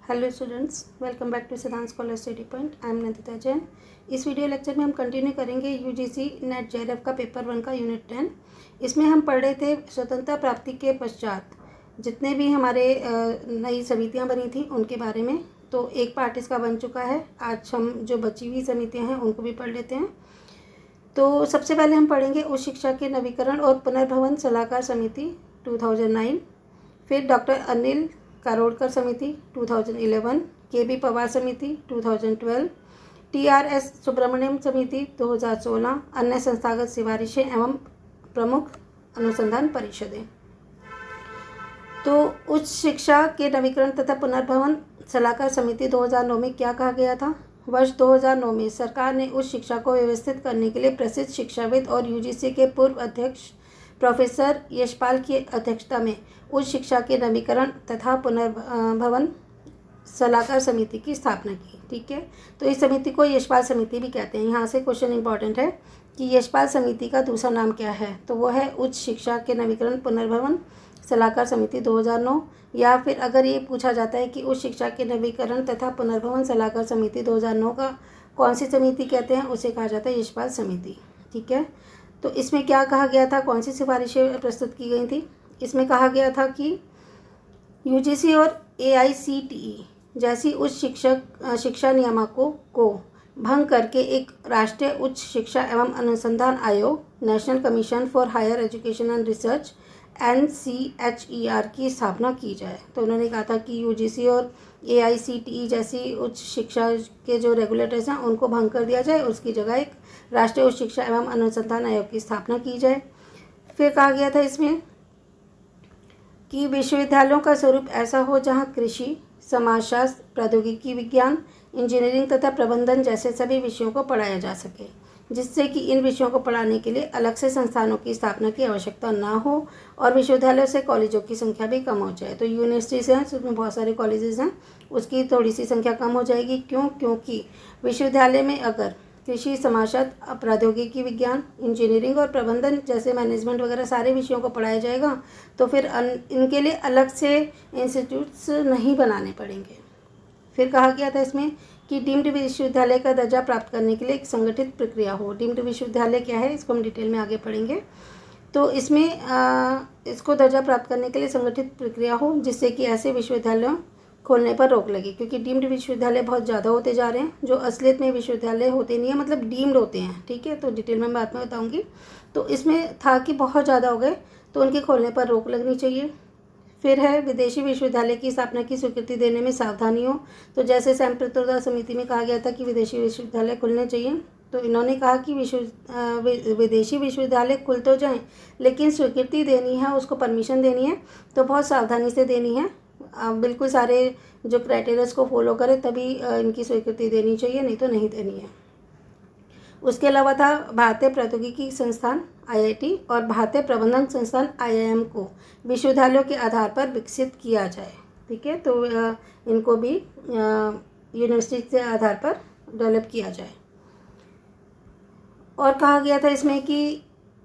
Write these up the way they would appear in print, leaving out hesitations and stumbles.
Hello students, welcome back to Siddhant scholar study point. I am Nandita Jain. इस video lecture में हम continue करेंगे UGC NET JRF का paper 1 का यूनिट 10। इसमें हम पढ़ रहे थे स्वतंत्रता प्राप्ति के पश्चात जितने भी हमारे नई समितियां बनी थी उनके बारे में। तो एक पार्ट इसका बन चुका है। आज हम जो बची हुई समितियाँ हैं उनको भी पढ़ लेते हैं। तो सबसे पहले हम पढ़ेंगे उच्च शिक्षा के नवीकरण और पुनर्भवन सलाहकार समिति 2009, फिर डॉक्टर अनिल कारोड़कर समिति 2011, के.बी. पवार समिति 2012, टी.आर.एस. सुब्रमण्यम समिति 2016, अन्य संस्थागत सिफारिशें एवं प्रमुख अनुसंधान परिषदें। तो उच्च शिक्षा के नवीकरण तथा पुनर्भवन सलाहकार समिति 2009 में क्या कहा गया था? वर्ष 2009 में सरकार ने उच्च शिक्षा को व्यवस्थित करने के लिए प्रसिद्ध शिक्षाविद और यूजीसी के पूर्व अध्यक्ष प्रोफेसर यशपाल की अध्यक्षता में उच्च शिक्षा के नवीकरण तथा पुनर्भवन सलाहकार समिति की स्थापना की। ठीक है, तो इस समिति को यशपाल समिति भी कहते हैं। यहाँ से क्वेश्चन इंपॉर्टेंट है कि यशपाल समिति का दूसरा नाम क्या है? तो वो है उच्च शिक्षा के नवीकरण पुनर्भवन सलाहकार समिति 2009। या फिर अगर ये पूछा जाता है कि उच्च शिक्षा के नवीकरण तथा पुनर्भवन सलाहकार समिति 2009 का कौन सी समिति कहते हैं, उसे कहा जाता है यशपाल समिति। ठीक है, तो इसमें क्या कहा गया था, कौन सी सिफारिशें प्रस्तुत की गई थी? इसमें कहा गया था कि यूजीसी और एआईसीटीई जैसी उच्च शिक्षा नियामकों को भंग करके एक राष्ट्रीय उच्च शिक्षा एवं अनुसंधान आयोग National Commission for Higher Education and Research NCHER की स्थापना की जाए। तो उन्होंने कहा था कि यूजीसी और एआईसीटीई जैसी उच्च शिक्षा के जो रेगुलेटर्स हैं उनको भंग कर दिया जाए, उसकी जगह एक राष्ट्रीय उच्च शिक्षा एवं अनुसंधान आयोग की स्थापना की जाए। फिर कहा गया था इसमें कि विश्वविद्यालयों का स्वरूप ऐसा हो जहां कृषि, समाजशास्त्र, प्रौद्योगिकी विज्ञान, इंजीनियरिंग तथा प्रबंधन जैसे सभी विषयों को पढ़ाया जा सके, जिससे कि इन विषयों को पढ़ाने के लिए अलग से संस्थानों की स्थापना की आवश्यकता ना हो और विश्वविद्यालयों से कॉलेजों की संख्या भी कम हो जाए। तो यूनिवर्सिटीज़ हैं उसमें बहुत सारे कॉलेजेस हैं, उसकी थोड़ी सी संख्या कम हो जाएगी। क्यों? क्योंकि विश्वविद्यालय में अगर कृषि, समाजशास्त्र, प्रौद्योगिकी विज्ञान, इंजीनियरिंग और प्रबंधन जैसे मैनेजमेंट वगैरह सारे विषयों को पढ़ाया जाएगा तो फिर इनके लिए अलग से इंस्टीट्यूट्स नहीं बनाने पड़ेंगे। फिर कहा गया था इसमें कि डीम्ड विश्वविद्यालय का दर्जा प्राप्त करने के लिए एक संगठित प्रक्रिया हो। डीम्ड विश्वविद्यालय क्या है, इसको हम डिटेल में आगे पढ़ेंगे। तो इसमें इसको दर्जा प्राप्त करने के लिए संगठित प्रक्रिया हो जिससे कि ऐसे विश्वविद्यालयों खोलने पर रोक लगे, क्योंकि डीम्ड विश्वविद्यालय बहुत ज़्यादा होते जा रहे हैं, जो असलियत में विश्वविद्यालय होते नहीं है, मतलब डीम्ड होते हैं। ठीक है, तो डिटेल में बाद में बताऊँगी। तो इसमें था कि बहुत ज़्यादा हो गए तो उनके खोलने पर रोक लगनी चाहिए। फिर है विदेशी विश्वविद्यालय की स्थापना की स्वीकृति देने में सावधानी हो। तो जैसे सैमप्रतोदा समिति में कहा गया था कि विदेशी विश्वविद्यालय खुलने चाहिए, तो इन्होंने कहा कि विदेशी विश्वविद्यालय खुल तो जाएं, लेकिन स्वीकृति देनी है, उसको परमिशन देनी है तो बहुत सावधानी से देनी है। बिल्कुल सारे जो क्राइटेरियाज को फॉलो करें तभी इनकी स्वीकृति देनी चाहिए, नहीं तो नहीं देनी है। उसके अलावा था भारतीय प्रौद्योगिकी संस्थान IIT और भारतीय प्रबंधन संस्थान IIM को विश्वविद्यालयों के आधार पर विकसित किया जाए। ठीक है, तो इनको भी यूनिवर्सिटी के आधार पर डेवलप किया जाए। और कहा गया था इसमें कि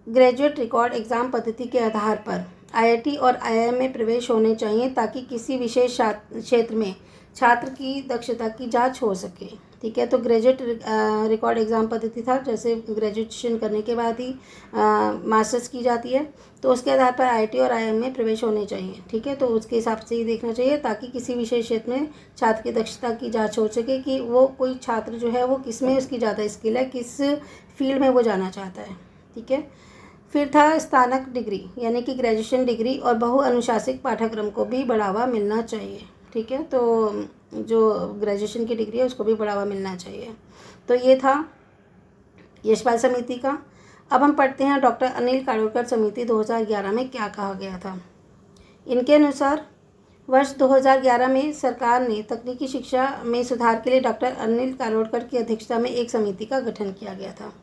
ग्रेजुएट रिकॉर्ड एग्ज़ाम पद्धति के आधार पर IIT और IIM में प्रवेश होने चाहिए ताकि किसी विशेष क्षेत्र में छात्र की दक्षता की जांच हो सके। ठीक है, तो ग्रेजुएट रिकॉर्ड एग्ज़ाम पद्धति था, जैसे ग्रेजुएशन करने के बाद ही मास्टर्स की जाती है, तो उसके आधार पर IIT और IIM में प्रवेश होने चाहिए। ठीक है, तो उसके हिसाब से ही देखना चाहिए ताकि किसी विशेष क्षेत्र में छात्र की दक्षता की जांच हो सके कि वो कोई छात्र जो है वो किस में उसकी ज़्यादा स्किल है, किस फील्ड में वो जाना चाहता है। ठीक है, फिर था स्नातक डिग्री यानी कि ग्रेजुएशन डिग्री और बहुअनुशासिक पाठ्यक्रम को भी बढ़ावा मिलना चाहिए। ठीक है, तो जो ग्रेजुएशन की डिग्री है उसको भी बढ़ावा मिलना चाहिए। तो ये था यशपाल समिति का। अब हम पढ़ते हैं डॉक्टर अनिल कारोड़कर समिति 2011 में क्या कहा गया था। इनके अनुसार वर्ष 2011 में सरकार ने तकनीकी शिक्षा में सुधार के लिए डॉक्टर अनिल कारोड़कर की अध्यक्षता में एक समिति का गठन किया गया था।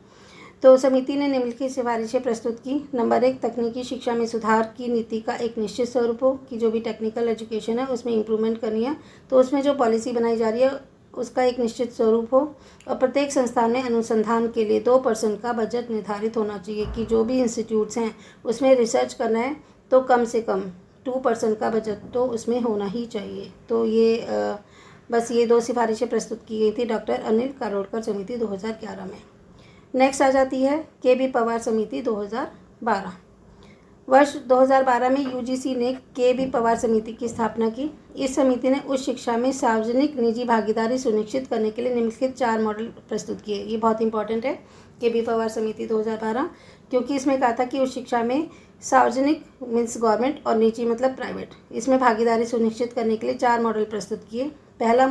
तो समिति ने निम्नलिखित सिफारिशें प्रस्तुत की। नंबर 1, तकनीकी शिक्षा में सुधार की नीति का एक निश्चित स्वरूप हो कि जो भी टेक्निकल एजुकेशन है उसमें इम्प्रूवमेंट करनी है, तो उसमें जो पॉलिसी बनाई जा रही है उसका एक निश्चित स्वरूप हो। और प्रत्येक संस्थान में अनुसंधान के लिए 2% का बजट निर्धारित होना चाहिए कि जो भी इंस्टीट्यूट्स हैं उसमें रिसर्च करना है तो कम से कम 2% का बजट तो उसमें होना ही चाहिए। तो ये बस ये 2 सिफारिशें प्रस्तुत की गई थी डॉक्टर अनिल कारोडकर समिति 2011 में। नेक्स्ट आ जाती है के.बी. पवार समिति 2012। वर्ष 2012 में यूजीसी ने के.बी. पवार समिति की स्थापना की। इस समिति ने उच्च शिक्षा में सार्वजनिक निजी भागीदारी सुनिश्चित करने के लिए निम्नलिखित 4 मॉडल प्रस्तुत किए। ये बहुत इंपॉर्टेंट है के.बी. पवार समिति 2012, क्योंकि इसमें कहा था कि उच्च शिक्षा में सार्वजनिक मीन्स गवर्नमेंट और निजी मतलब प्राइवेट, इसमें भागीदारी सुनिश्चित करने के लिए 4 मॉडल प्रस्तुत किए। पहला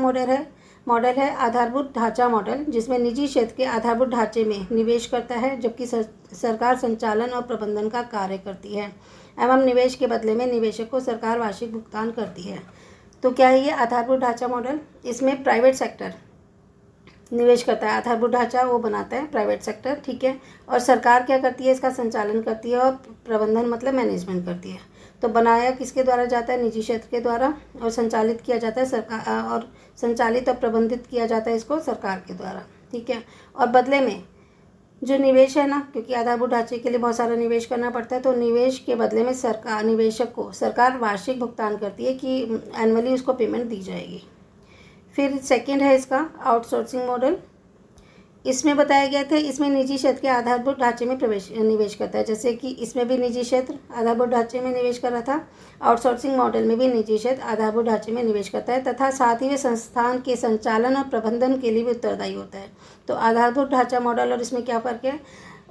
मॉडल है आधारभूत ढांचा मॉडल, जिसमें निजी क्षेत्र के आधारभूत ढांचे में निवेश करता है, जबकि सरकार संचालन और प्रबंधन का कार्य करती है एवं निवेश के बदले में निवेशक को सरकार वार्षिक भुगतान करती है। तो क्या है ये आधारभूत ढांचा मॉडल? इसमें प्राइवेट सेक्टर निवेश करता है, आधारभूत ढांचा वो बनाता है प्राइवेट सेक्टर, ठीक है, और सरकार क्या करती है? इसका संचालन करती है और प्रबंधन मतलब मैनेजमेंट करती है। तो बनाया किसके द्वारा जाता है? निजी क्षेत्र के द्वारा, और संचालित किया जाता है सरकार, और संचालित और प्रबंधित किया जाता है इसको सरकार के द्वारा, ठीक है। और बदले में जो निवेश है ना, क्योंकि आधारभूत ढांचे के लिए बहुत सारा निवेश करना पड़ता है, तो निवेश के बदले में सरकार निवेशक को सरकार वार्षिक भुगतान करती है कि एनुअली उसको पेमेंट दी जाएगी। फिर सेकंड है इसका आउटसोर्सिंग मॉडल। इसमें बताया गया था, इसमें निजी क्षेत्र के आधारभूत ढांचे में निवेश करता है, जैसे कि इसमें भी निजी क्षेत्र आधारभूत ढांचे में निवेश कर रहा था, आउटसोर्सिंग मॉडल में भी निजी क्षेत्र आधारभूत ढांचे में निवेश करता है, तथा साथ ही वे संस्थान के संचालन और प्रबंधन के लिए भी उत्तरदायी होता है। तो आधारभूत ढांचा मॉडल और इसमें क्या फ़र्क है?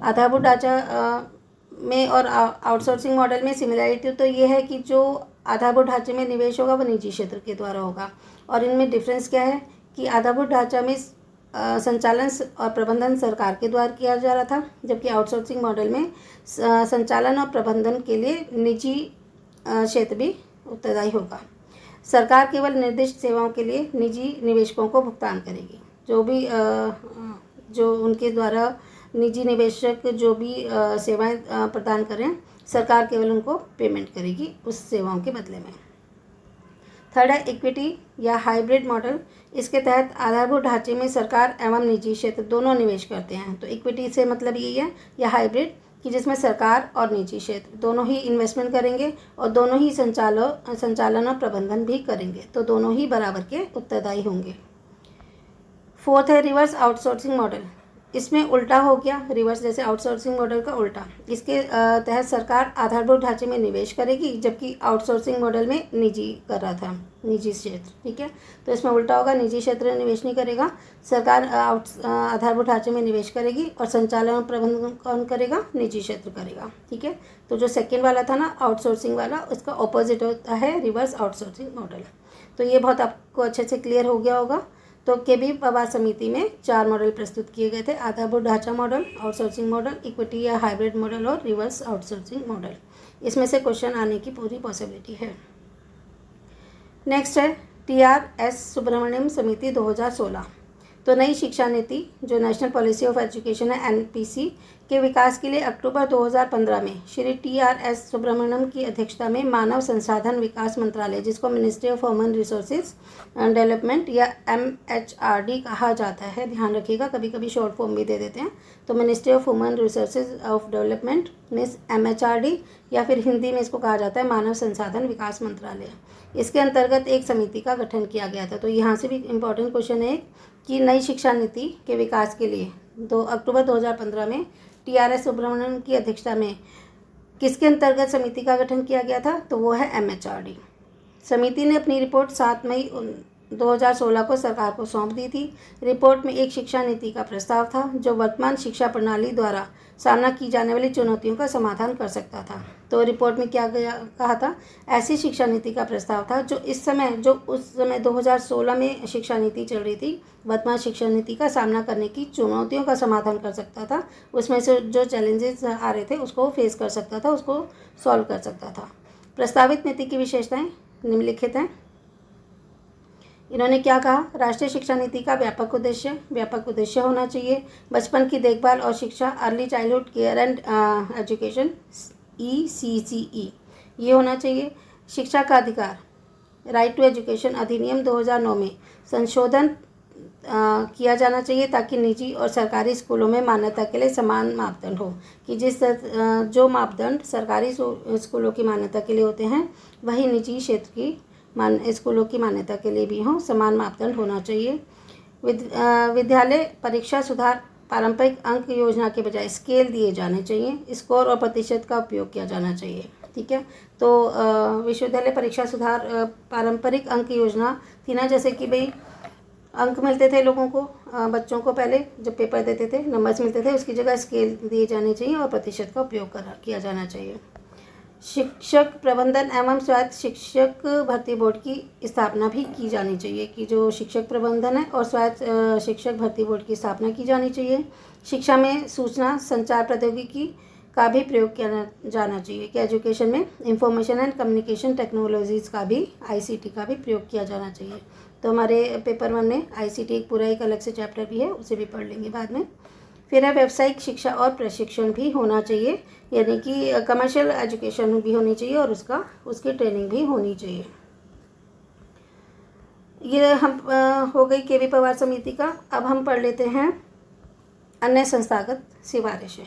आधारभूत ढांचा में और आउटसोर्सिंग मॉडल में सिमिलरिटी तो ये है कि जो आधारभूत ढांचे में निवेश होगा वो निजी क्षेत्र के द्वारा होगा, और इनमें डिफरेंस क्या है कि आधारभूत ढांचा में संचालन और प्रबंधन सरकार के द्वारा किया जा रहा था, जबकि आउटसोर्सिंग मॉडल में संचालन और प्रबंधन के लिए निजी क्षेत्र भी उत्तरदायी होगा। सरकार केवल निर्दिष्ट सेवाओं के लिए निजी निवेशकों को भुगतान करेगी, जो उनके द्वारा निजी निवेशक जो भी सेवाएं प्रदान करें, सरकार केवल उनको पेमेंट करेगी उस सेवाओं के बदले में। थर्ड है इक्विटी या हाइब्रिड मॉडल। इसके तहत आधारभूत ढांचे में सरकार एवं निजी क्षेत्र दोनों निवेश करते हैं। तो इक्विटी से मतलब यही है, या हाइब्रिड, कि जिसमें सरकार और निजी क्षेत्र दोनों ही इन्वेस्टमेंट करेंगे और दोनों ही संचालन और प्रबंधन भी करेंगे, तो दोनों ही बराबर के उत्तरदायी होंगे। फोर्थ है रिवर्स आउटसोर्सिंग मॉडल। इसमें उल्टा हो गया, रिवर्स जैसे आउटसोर्सिंग मॉडल का उल्टा। इसके तहत सरकार आधारभूत ढांचे में निवेश करेगी, जबकि आउटसोर्सिंग मॉडल में निजी कर रहा था, निजी क्षेत्र, ठीक है। तो इसमें उल्टा होगा, निजी क्षेत्र निवेश नहीं करेगा, सरकार आधारभूत ढांचे में निवेश करेगी और संचालन और प्रबंधन कौन करेगा? निजी क्षेत्र करेगा, ठीक है। तो जो सेकेंड वाला था ना आउटसोर्सिंग वाला, उसका ऑपोजिट होता है रिवर्स आउटसोर्सिंग मॉडल। तो ये बहुत आपको अच्छे से क्लियर हो गया होगा। तो के.बी. पवार समिति में 4 मॉडल प्रस्तुत किए गए थे: आधारभूत ढांचा मॉडल, आउटसोर्सिंग मॉडल, इक्विटी या हाइब्रिड मॉडल और रिवर्स आउटसोर्सिंग मॉडल। इसमें से क्वेश्चन आने की पूरी पॉसिबिलिटी है। नेक्स्ट है टी.आर.एस. सुब्रमण्यम समिति 2016। तो नई शिक्षा नीति जो नेशनल पॉलिसी ऑफ एजुकेशन है एनपीसी के विकास के लिए अक्टूबर 2015 में श्री टी.आर.एस. सुब्रमण्यम की अध्यक्षता में मानव संसाधन विकास मंत्रालय, जिसको ministry of human resources development या MHRD कहा जाता है, ध्यान रखिएगा, कभी कभी शॉर्ट फॉर्म भी दे देते हैं। तो ministry of human resources of development means MHRD, या फिर हिंदी में इसको कहा जाता है मानव संसाधन विकास मंत्रालय। इसके अंतर्गत एक समिति का गठन किया गया था। तो यहाँ से भी इम्पोर्टेंट क्वेश्चन है कि नई शिक्षा नीति के विकास के लिए अक्टूबर 2015 में टी.आर.एस. सुब्रमण्यम की अध्यक्षता में किसके अंतर्गत समिति का गठन किया गया था? तो वो है MHRD। समिति ने अपनी रिपोर्ट 7 मई 2016 को सरकार को सौंप दी थी। रिपोर्ट में एक शिक्षा नीति का प्रस्ताव था जो वर्तमान शिक्षा प्रणाली द्वारा सामना की जाने वाली चुनौतियों का समाधान कर सकता था। तो रिपोर्ट में क्या कहा था? ऐसी शिक्षा नीति का प्रस्ताव था जो उस समय 2016 में शिक्षा नीति चल रही थी, वर्तमान शिक्षा नीति का सामना करने की चुनौतियों का समाधान कर सकता था। उसमें से जो चैलेंजेस आ रहे थे उसको फेस कर सकता था, उसको सॉल्व कर सकता था। प्रस्तावित नीति की विशेषताएं निम्नलिखित हैं। इन्होंने क्या कहा? राष्ट्रीय शिक्षा नीति का व्यापक उद्देश्य होना चाहिए। बचपन की देखभाल और शिक्षा, early childhood care and education, ECCE, ये होना चाहिए। शिक्षा का अधिकार, राइट टू एजुकेशन अधिनियम 2009 में संशोधन किया जाना चाहिए ताकि निजी और सरकारी स्कूलों में मान्यता के लिए समान मापदंड हो, कि जो मापदंड सरकारी स्कूलों की मान्यता के लिए होते हैं वही निजी क्षेत्र की स्कूलों की मान्यता के लिए भी हों, समान मापदंड होना चाहिए। विद्यालय परीक्षा सुधार पारंपरिक अंक योजना के बजाय स्केल दिए जाने चाहिए। स्कोर और प्रतिशत का उपयोग किया जाना चाहिए। ठीक है, तो विश्वविद्यालय परीक्षा सुधार पारंपरिक अंक योजना थी ना, जैसे कि भाई अंक मिलते थे लोगों को, बच्चों को पहले जब पेपर देते थे नंबर्स मिलते थे, उसकी जगह स्केल दिए जाने चाहिए और प्रतिशत का उपयोग किया जाना चाहिए। शिक्षक प्रबंधन एवं स्वायत्त शिक्षक भर्ती बोर्ड की स्थापना भी की जानी चाहिए, कि जो शिक्षक प्रबंधन है और स्वायत्त शिक्षक भर्ती बोर्ड की स्थापना की जानी चाहिए। शिक्षा में सूचना संचार प्रौद्योगिकी का भी प्रयोग किया जाना चाहिए, कि एजुकेशन में इंफॉर्मेशन एंड कम्युनिकेशन टेक्नोलॉजीज़ का भी ICT का भी प्रयोग किया जाना चाहिए। तो हमारे पेपर 1 में ICT एक पूरा एक अलग से चैप्टर भी है, उसे भी पढ़ लेंगे बाद में। फिर है व्यावसायिक शिक्षा और प्रशिक्षण भी होना चाहिए, यानी कि कमर्शियल एजुकेशन भी होनी चाहिए और उसकी ट्रेनिंग भी होनी चाहिए। ये हम हो गई KV पवार समिति का। अब हम पढ़ लेते हैं अन्य संस्थागत सिफारिशें।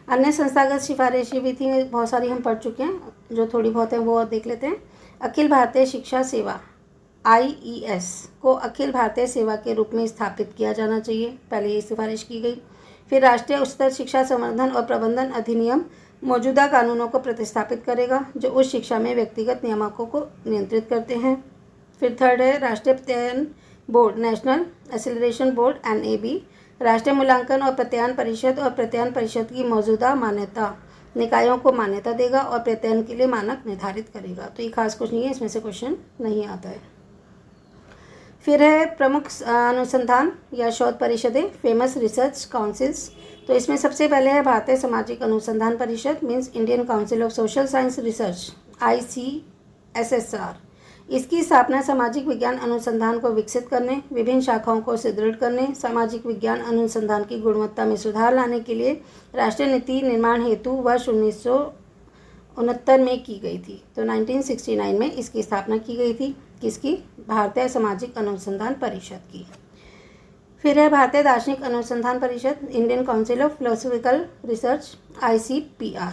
अन्य संस्थागत सिफारिशें भी थी, बहुत सारी हम पढ़ चुके हैं, जो थोड़ी बहुत है वो और देख लेते हैं। अखिल भारतीय शिक्षा सेवा IES को अखिल भारतीय सेवा के रूप में स्थापित किया जाना चाहिए, पहले ये सिफारिश की गई। फिर राष्ट्रीय उच्चतर शिक्षा संवर्धन और प्रबंधन अधिनियम मौजूदा कानूनों को प्रतिस्थापित करेगा, जो उच्च शिक्षा में व्यक्तिगत नियामकों को नियंत्रित करते हैं। फिर थर्ड है राष्ट्रीय प्रत्ययन board, national accreditation board NAB, राष्ट्रीय मूल्यांकन और प्रत्ययन परिषद की मौजूदा मान्यता निकायों को मान्यता देगा और प्रत्ययन के लिए मानक निर्धारित करेगा। तो ये खास कुछ नहीं है, इसमें से क्वेश्चन नहीं आता है। फिर है प्रमुख अनुसंधान या शोध परिषदें, फेमस रिसर्च काउंसिल्स। तो इसमें सबसे पहले है भारतीय सामाजिक अनुसंधान परिषद, means Indian council of social science research, ICSSR। इसकी स्थापना सामाजिक विज्ञान अनुसंधान को विकसित करने, विभिन्न शाखाओं को सुदृढ़ करने, सामाजिक विज्ञान अनुसंधान की गुणवत्ता में सुधार लाने के लिए राष्ट्रीय नीति निर्माण हेतु वर्ष 1969 में की गई थी। तो 1969 में इसकी स्थापना की गई थी, किसकी? भारतीय सामाजिक अनुसंधान परिषद की। फिर है भारतीय दार्शनिक अनुसंधान परिषद, Indian council of philosophical research, ICPR।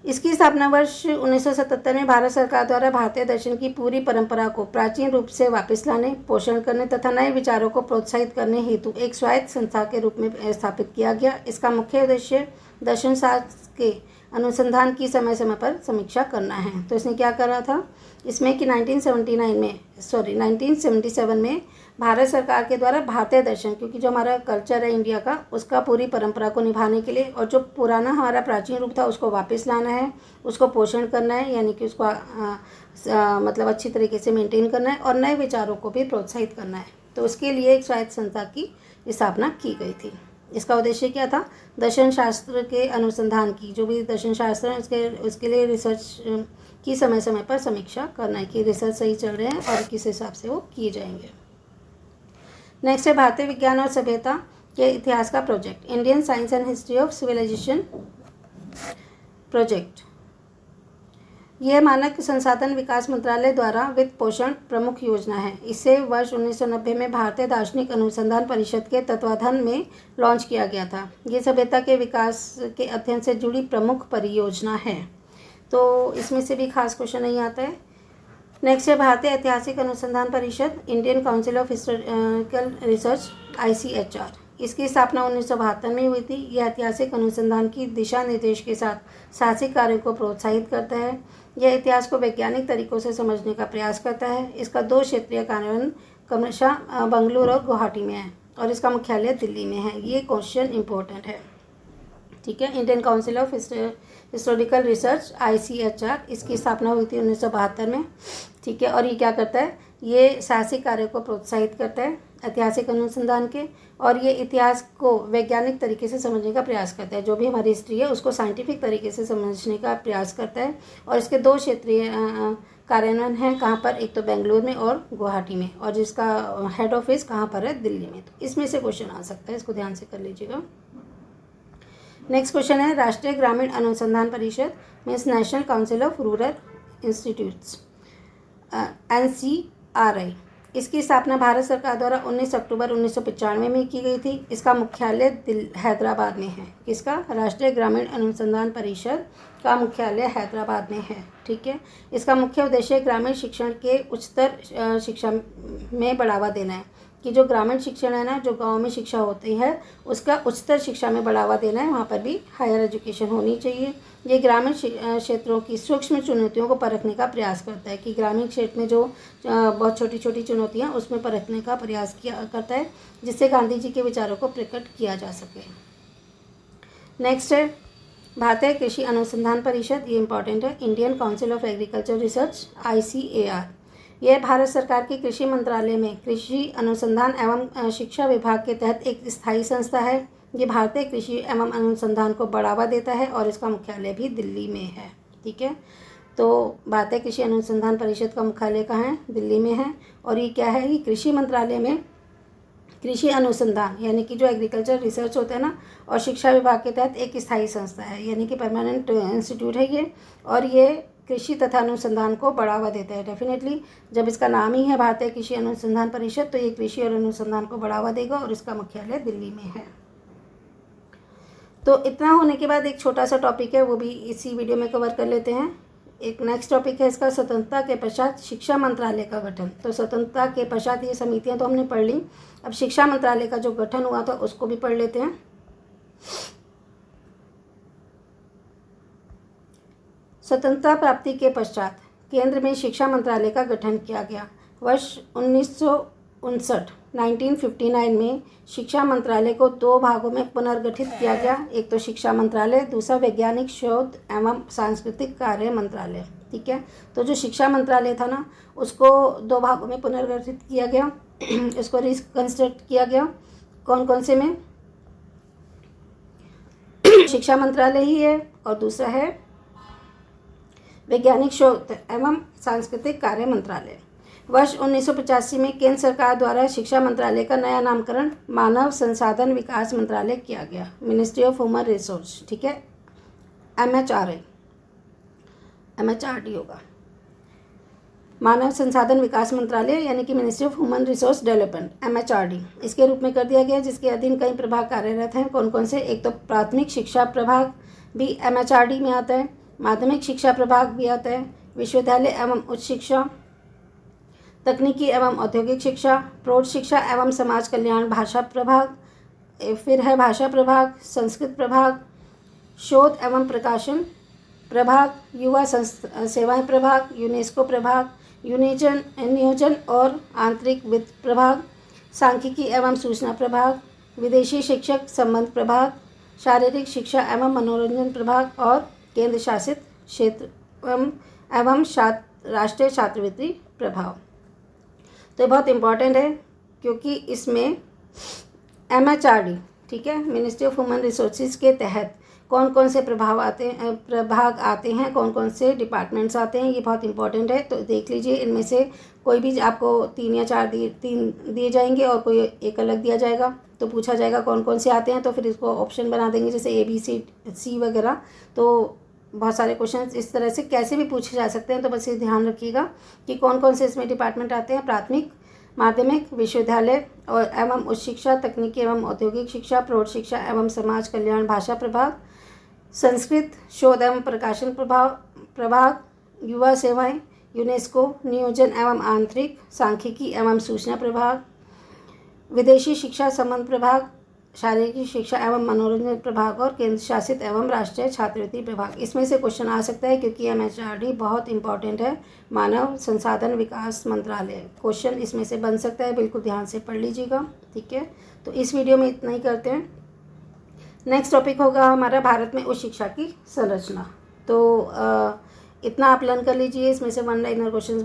इसकी स्थापना वर्ष 1977 में भारत सरकार द्वारा भारतीय दर्शन की पूरी परंपरा को प्राचीन रूप से वापस लाने, पोषण करने तथा नए विचारों को प्रोत्साहित करने हेतु एक स्वायत्त संस्था के रूप में स्थापित किया गया। इसका मुख्य उद्देश्य दर्शन शास्त्र के अनुसंधान की समय समय पर समीक्षा करना है। तो इसने क्या करा था इसमें कि 1977 में भारत सरकार के द्वारा भारतीय दर्शन, क्योंकि जो हमारा कल्चर है इंडिया का, उसका पूरी परंपरा को निभाने के लिए और जो पुराना हमारा प्राचीन रूप था उसको वापस लाना है, उसको पोषण करना है, यानी कि उसको मतलब अच्छी तरीके से मेंटेन करना है और नए विचारों को भी प्रोत्साहित करना है। तो उसके लिए एक स्वायत्त संस्था की स्थापना की गई थी। इसका उद्देश्य क्या था? दर्शन शास्त्र के अनुसंधान की, जो भी दर्शन शास्त्र है उसके लिए रिसर्च की समय समय पर समीक्षा करना है कि रिसर्च सही चल रहे हैं और किस हिसाब से वो किए जाएंगे। नेक्स्ट है भारतीय विज्ञान और सभ्यता के इतिहास का project, Indian Science and History of Civilization Project. यह मानव संसाधन विकास मंत्रालय द्वारा वित्त पोषण प्रमुख योजना है। इसे वर्ष 1990 में भारतीय दार्शनिक अनुसंधान परिषद के तत्वाधान में लॉन्च किया गया था। ये सभ्यता के विकास के अध्ययन से जुड़ी प्रमुख परियोजना है। तो इसमें से भी खास क्वेश्चन नहीं आता है। नेक्स्ट है भारतीय ऐतिहासिक अनुसंधान परिषद, Indian council of historical research, ICHR। इसकी स्थापना 1972 में हुई थी। यह ऐतिहासिक अनुसंधान की दिशा निर्देश के साथ साहसिक कार्यों को प्रोत्साहित करता है। यह इतिहास को वैज्ञानिक तरीकों से समझने का प्रयास करता है। इसका 2 क्षेत्रीय कार्यान्वयन क्रमशः बंगलुरु और गुवाहाटी में है और इसका मुख्यालय दिल्ली में है। ये क्वेश्चन इंपॉर्टेंट है, ठीक है। Indian council of historical research, ICHR, इसकी स्थापना हुई थी 1972 में, ठीक है। और ये क्या करता है? ये साहसिक कार्यों को प्रोत्साहित करता है ऐतिहासिक अनुसंधान के, और ये इतिहास को वैज्ञानिक तरीके से समझने का प्रयास करता है। जो भी हमारी हिस्ट्री है उसको साइंटिफिक तरीके से समझने का प्रयास करता है। और इसके 2 क्षेत्रीय कार्यान्वयन हैं, कहाँ पर? एक तो बेंगलुरु में और गुवाहाटी में, और जिसका हेड ऑफिस कहाँ पर है? दिल्ली में। तो इसमें से क्वेश्चन आ सकता है, इसको ध्यान से कर लीजिएगा। नेक्स्ट क्वेश्चन है राष्ट्रीय ग्रामीण अनुसंधान परिषद, means national council of rural institutes, NCRI। इसकी स्थापना भारत सरकार द्वारा 19 अक्टूबर 1995 में की गई थी। इसका मुख्यालय हैदराबाद में है। किसका? राष्ट्रीय ग्रामीण अनुसंधान परिषद का मुख्यालय हैदराबाद में है। ठीक है। इसका मुख्य उद्देश्य ग्रामीण शिक्षण के उच्चतर शिक्षा में बढ़ावा देना है, कि जो ग्रामीण शिक्षण है ना, जो गांव में शिक्षा होती है, उसका उच्चतर शिक्षा में बढ़ावा देना है। वहाँ पर भी हायर एजुकेशन होनी चाहिए। ये ग्रामीण क्षेत्रों की सूक्ष्म चुनौतियों को परखने का प्रयास करता है, कि ग्रामीण क्षेत्र में जो बहुत छोटी छोटी चुनौतियाँ उसमें परखने का प्रयास करता है, जिससे गांधी जी के विचारों को प्रकट किया जा सके। नेक्स्ट है भारतीय कृषि अनुसंधान परिषद। ये इंपॉर्टेंट है। Indian council of agriculture research, ICAR। यह भारत सरकार के कृषि मंत्रालय में कृषि अनुसंधान एवं शिक्षा विभाग के तहत एक स्थायी संस्था है। ये भारतीय कृषि एवं अनुसंधान को बढ़ावा देता है और इसका मुख्यालय भी दिल्ली में है। ठीक है। तो भारतीय कृषि अनुसंधान परिषद का मुख्यालय कहाँ है? दिल्ली में है। और ये क्या है? ये कृषि मंत्रालय में कृषि अनुसंधान यानी कि जो एग्रीकल्चर रिसर्च होता है ना, और शिक्षा विभाग के तहत एक स्थायी संस्था है, यानी कि परमानेंट इंस्टीट्यूट है ये। और ये कृषि तथा अनुसंधान को बढ़ावा देता है। डेफिनेटली जब इसका नाम ही है भारतीय कृषि अनुसंधान परिषद, तो ये कृषि और अनुसंधान को बढ़ावा देगा और इसका मुख्यालय दिल्ली में है। तो इतना होने के बाद एक छोटा सा टॉपिक है, वो भी इसी वीडियो में कवर कर लेते हैं। एक नेक्स्ट टॉपिक है इसका, स्वतंत्रता के पश्चात शिक्षा मंत्रालय का गठन। तो स्वतंत्रता के पश्चात ये समितियां तो हमने पढ़ ली, अब शिक्षा मंत्रालय का जो गठन हुआ था उसको भी पढ़ लेते हैं। स्वतंत्रता प्राप्ति के पश्चात केंद्र में शिक्षा मंत्रालय का गठन किया गया। वर्ष 1959 में शिक्षा मंत्रालय को 2 भागों में पुनर्गठित किया गया। एक तो शिक्षा मंत्रालय, दूसरा वैज्ञानिक शोध एवं सांस्कृतिक कार्य मंत्रालय। ठीक है। तो जो शिक्षा मंत्रालय था ना, उसको 2 भागों में पुनर्गठित किया गया, इसको रिकंस्ट्रक्ट किया गया। कौन कौन से में? शिक्षा मंत्रालय ही है, और दूसरा है वैज्ञानिक शोध एवं सांस्कृतिक कार्य मंत्रालय। वर्ष 1985 में केंद्र सरकार द्वारा शिक्षा मंत्रालय का नया नामकरण मानव संसाधन विकास मंत्रालय किया गया, मिनिस्ट्री ऑफ ह्यूमन रिसोर्स। ठीक है। MHRD होगा, मानव संसाधन विकास मंत्रालय यानी कि ministry of human resource development, MHRD इसके रूप में कर दिया गया, जिसके अधीन कई प्रभाग कार्यरत हैं। कौन कौन से? एक तो प्राथमिक शिक्षा प्रभाग भी MHRD में आता है, माध्यमिक शिक्षा प्रभाग भी आता है, विश्वविद्यालय एवं उच्च शिक्षा, तकनीकी एवं औद्योगिक शिक्षा, प्रौढ़ शिक्षा एवं समाज कल्याण भाषा प्रभाग, फिर है भाषा प्रभाग, संस्कृत प्रभाग, शोध एवं प्रकाशन प्रभाग, युवा सेवाएं प्रभाग, यूनेस्को प्रभाग, नियोजन और आंतरिक वित्त प्रभाग, सांख्यिकी एवं सूचना प्रभाग, विदेशी शिक्षक संबंध प्रभाग, शारीरिक शिक्षा एवं मनोरंजन प्रभाग और केंद्र शासित क्षेत्र एवं राष्ट्रीय छात्रवृत्ति प्रभाग। तो बहुत इम्पॉर्टेंट है, क्योंकि इसमें MHRD, ठीक है, मिनिस्ट्री ऑफ ह्यूमन रिसोर्सेज के तहत कौन कौन से प्रभाग आते हैं, कौन कौन से डिपार्टमेंट्स आते हैं, ये बहुत इंपॉर्टेंट है। तो देख लीजिए, इनमें से कोई भी आपको 3 या 4 दिए जाएंगे और कोई एक अलग दिया जाएगा। तो पूछा जाएगा कौन कौन से आते हैं, तो फिर इसको ऑप्शन बना देंगे, जैसे ABC वगैरह। तो बहुत सारे क्वेश्चन इस तरह से कैसे भी पूछे जा सकते हैं। तो बस ये ध्यान रखिएगा कि कौन कौन से इसमें डिपार्टमेंट आते हैं। प्राथमिक, माध्यमिक, विश्वविद्यालय और एवं उच्च शिक्षा, तकनीकी एवं औद्योगिक शिक्षा, प्रौढ़ शिक्षा एवं समाज कल्याण भाषा प्रभाग, संस्कृत शोध एवं प्रकाशन प्रभाग, युवा सेवाएं, यूनेस्को, नियोजन एवं आंतरिक, सांख्यिकी एवं सूचना प्रभाग, विदेशी शिक्षा संबंध प्रभाग, शारीरिक शिक्षा एवं मनोरंजन प्रभाग और केंद्र शासित एवं राष्ट्रीय छात्रवृत्ति प्रभाग। इसमें से क्वेश्चन आ सकता है, क्योंकि MHRD बहुत इंपॉर्टेंट है, मानव संसाधन विकास मंत्रालय। क्वेश्चन इसमें से बन सकता है, बिल्कुल ध्यान से पढ़ लीजिएगा। ठीक है। तो इस वीडियो में इतना ही करते हैं। नेक्स्ट टॉपिक होगा हमारा भारत में उच्च शिक्षा की संरचना। तो इतना आप लर्न कर लीजिए। इसमें से 1 लाइनर क्वेश्चन